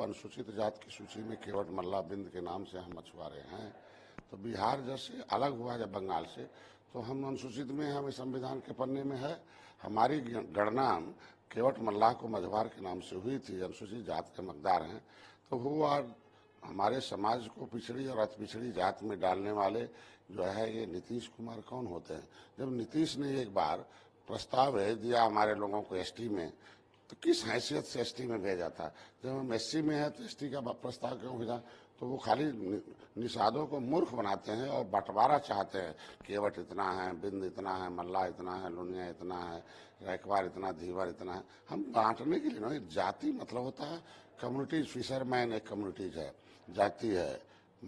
अनुसूचित जाति की सूची में केवट मल्ला बिंद के नाम से हम मछुआरे हैं, तो बिहार जैसे अलग हुआ जब बंगाल से, तो हम अनुसूचित में, हमें संविधान के पन्ने में है। हमारी गणना केवट मल्लाह को मझवार के नाम से हुई थी, अनुसूचित जाति के मकदार हैं। तो वो हमारे समाज को पिछड़ी और अति पिछड़ी जाति में डालने वाले जो है ये नीतीश कुमार कौन होते हैं। जब नीतीश ने एक बार प्रस्ताव भेज दिया हमारे लोगों को एसटी में, तो किस हैसियत से एसटी में भेजा था? जब हम एससी में है तो एसटी का प्रस्ताव क्यों भेजा? तो वो खाली निषादों को मूर्ख बनाते हैं और बंटवारा चाहते हैं। केवट इतना है, बिंद इतना है, मल्ला इतना है, लुनिया इतना है, रैकवार इतना, धीवर इतना है। हम बांटने के लिए ना, जाति मतलब होता है कम्युनिटीज। फिशरमैन एक कम्युनिटीज है, जाति है।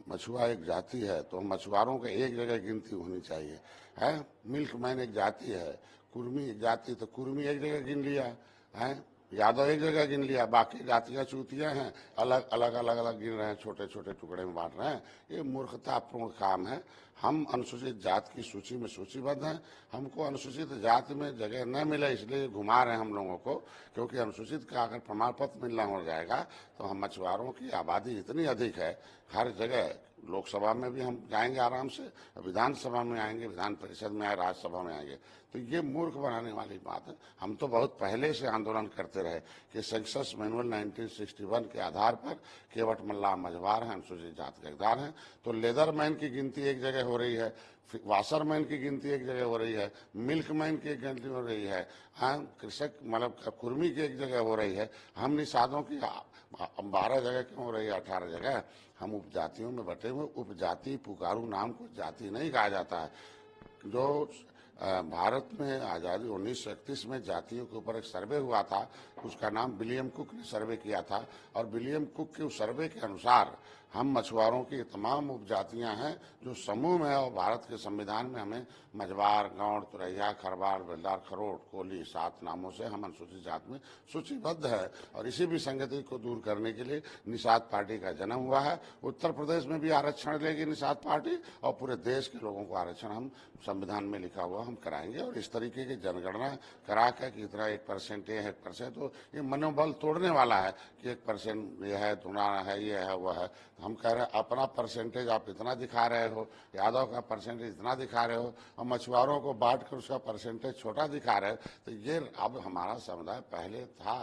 मछुआ एक जाति है, तो मछुआरों के एक जगह गिनती होनी चाहिए है। मिल्कमैन एक जाति है, कुर्मी एक जाति, तो कुर्मी एक जगह गिन लिया है, यादव एक जगह गिन लिया, बाकी जातियां चूतियां हैं, अलग अलग अलग अलग गिन रहे हैं, छोटे छोटे टुकड़े में बांट रहे हैं। ये मूर्खतापूर्ण काम है। हम अनुसूचित जाति की सूची में सूचीबद्ध हैं। हमको अनुसूचित जाति में जगह न मिले इसलिए घुमा रहे हैं हम लोगों को, क्योंकि अनुसूचित का अगर प्रमाण पत्र मिलना हो जाएगा तो हम मछुआरों की आबादी इतनी अधिक है, हर जगह लोकसभा में भी हम जाएंगे आराम से, विधानसभा में आएंगे, विधान परिषद में आए, राज्यसभा में आएंगे। तो ये मूर्ख बनाने वाली बात है। हम तो बहुत पहले से आंदोलन करते रहे कि सेंसस मैनुअल 1961 के आधार पर केवट मल्ला मझवार हैं, अनुसूचित जाति के हकदार हैं। तो लेदरमैन की गिनती एक जगह हो रही है, वाशरमैन की गिनती एक जगह हो रही है, मिल्कमैन की एक गिनती हो रही है, हाँ, कृषक मतलब कुर्मी की एक जगह हो रही है। हम निषादों की 12 जगह क्यों हो रही है, 18 जगह? हम उपजातियों में बटे हुए, उपजाति पुकारू नाम को जाति नहीं कहा जाता है। जो भारत में आज़ादी 1931 में जातियों के ऊपर एक सर्वे हुआ था, उसका नाम विलियम कुक ने सर्वे किया था, और विलियम कुक के उस सर्वे के अनुसार हम मछुआरों की तमाम उपजातियां हैं जो समूह में है, और भारत के संविधान में हमें मझवार, गौड़, तुरैया, खरवार, बेलदार, खरोट, कोली 7 नामों से हम अनुसूचित जाति में सूचीबद्ध है। और इसी विसंगति को दूर करने के लिए निषाद पार्टी का जन्म हुआ है। उत्तर प्रदेश में भी आरक्षण लेगी निषाद पार्टी, और पूरे देश के लोगों को आरक्षण हम संविधान में लिखा हुआ हम कराएंगे। और इस तरीके की जनगणना करा कर कि इतना 1% ये है 1%, तो ये मनोबल तोड़ने वाला है कि 1% ये है, तुम्हारा है, ये है, वह है। हम कह रहे हैं अपना परसेंटेज आप इतना दिखा रहे हो, यादव का परसेंटेज इतना दिखा रहे हो, और मछुआरों को बांट कर उसका परसेंटेज छोटा दिखा रहे हो। तो ये अब हमारा समुदाय पहले था,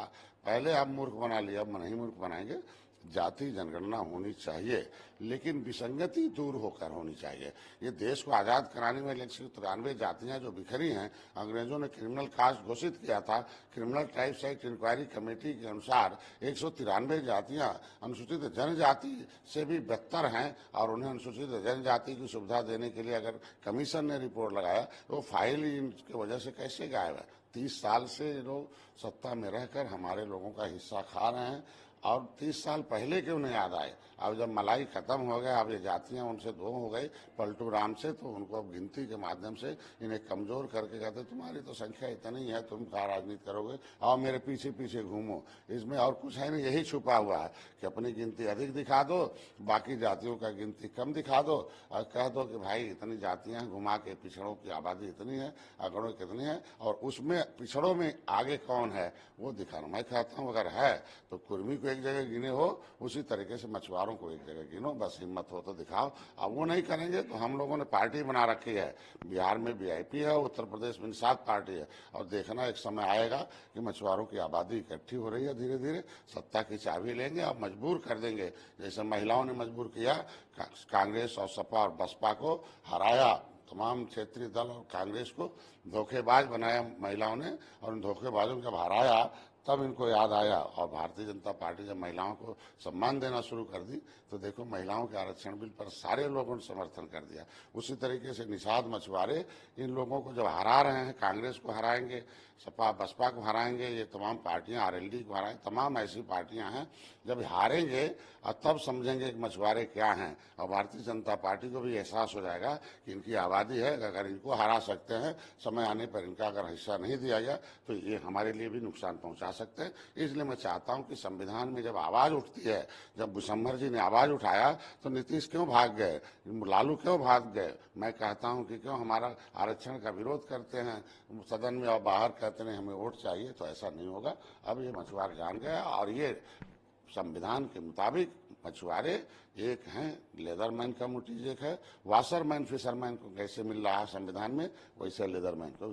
पहले आप मूर्ख बना लिया, अब नहीं मूर्ख बनाएंगे। जाति जनगणना होनी चाहिए, लेकिन विसंगति दूर होकर होनी चाहिए। ये देश को आज़ाद कराने में 193 जातियां जो बिखरी हैं, अंग्रेजों ने क्रिमिनल कास्ट घोषित किया था। Criminal tribes act inquiry committee के अनुसार 193 जातियां अनुसूचित जनजाति से भी बदतर हैं, और उन्हें अनुसूचित जनजाति की सुविधा देने के लिए अगर कमीशन ने रिपोर्ट लगाया, तो फाइल इनकी वजह से कैसे गायब है? 30 साल से लोग सत्ता में रहकर हमारे लोगों का हिस्सा खा रहे हैं, और 30 साल पहले क्यों नहीं याद आए? अब जब मलाई खत्म हो गया, अब ये जातियां उनसे दो हो गई पलटू राम से, तो उनको अब गिनती के माध्यम से इन्हें कमजोर करके कहते तुम्हारी तो संख्या इतनी है, तुम क्या राजनीति करोगे, और मेरे पीछे पीछे घूमो। इसमें और कुछ है नहीं, यही छुपा हुआ है कि अपनी गिनती अधिक दिखा दो, बाकी जातियों का गिनती कम दिखा दो, और कह दो कि भाई इतनी जातियां, घुमा के पिछड़ों की आबादी इतनी है, अगड़ों कितनी है, और उसमें पिछड़ों में आगे कौन है वो दिखाना। मैं कहता हूँ अगर है तो कुर्मी को एक जगह गिने हो, उसी तरीके से मछुआरों को एक जगह गिनो, बस हिम्मत हो तो दिखाओ। अब वो नहीं करेंगे तो हम लोगों ने पार्टी बना रखी है, बिहार में वीआईपी है, उत्तर प्रदेश में निषाद पार्टी है, और देखना एक समय आएगा कि मछुआरों की आबादी इकट्ठी हो रही है, धीरे धीरे सत्ता की चाबी लेंगे और मजबूर कर देंगे, जैसे महिलाओं ने मजबूर किया कांग्रेस और सपा और बसपा को हराया। तमाम क्षेत्रीय दल और कांग्रेस को धोखेबाज बनाया महिलाओं ने, और उन धोखेबाजों को जब हराया तब इनको याद आया, और भारतीय जनता पार्टी जब महिलाओं को सम्मान देना शुरू कर दी, तो देखो महिलाओं के आरक्षण बिल पर सारे लोगों ने समर्थन कर दिया। उसी तरीके से निषाद मछुआरे इन लोगों को जब हरा रहे हैं, कांग्रेस को हराएंगे, सपा बसपा को हराएंगे, ये तमाम पार्टियां, आरएलडी को हराएंगे, तमाम ऐसी पार्टियां हैं, जब हारेंगे और तब समझेंगे कि मछुआरे क्या हैं, और भारतीय जनता पार्टी को भी एहसास हो जाएगा कि इनकी आबादी है, अगर इनको हरा सकते हैं, समय आने पर इनका अगर हिस्सा नहीं दिया गया तो ये हमारे लिए भी नुकसान पहुंचा सकते हैं। इसलिए मैं चाहता हूं कि संविधान में जब आवाज उठती है, जब भुसम्भर जी ने आवाज उठाया तो नीतीश क्यों भाग गए, लालू क्यों भाग गए? मैं कहता हूं कि क्यों हमारा आरक्षण का विरोध करते हैं सदन में और बाहर कहते हैं हमें वोट चाहिए, तो ऐसा नहीं होगा। अब ये मछुआर जान गया, और ये संविधान के मुताबिक मछुआरे एक हैं, लेदरमैन कम्युनिटीज एक है। वाशरमैन फिशरमैन को कैसे मिल रहा है संविधान में, वैसे लेदरमैन को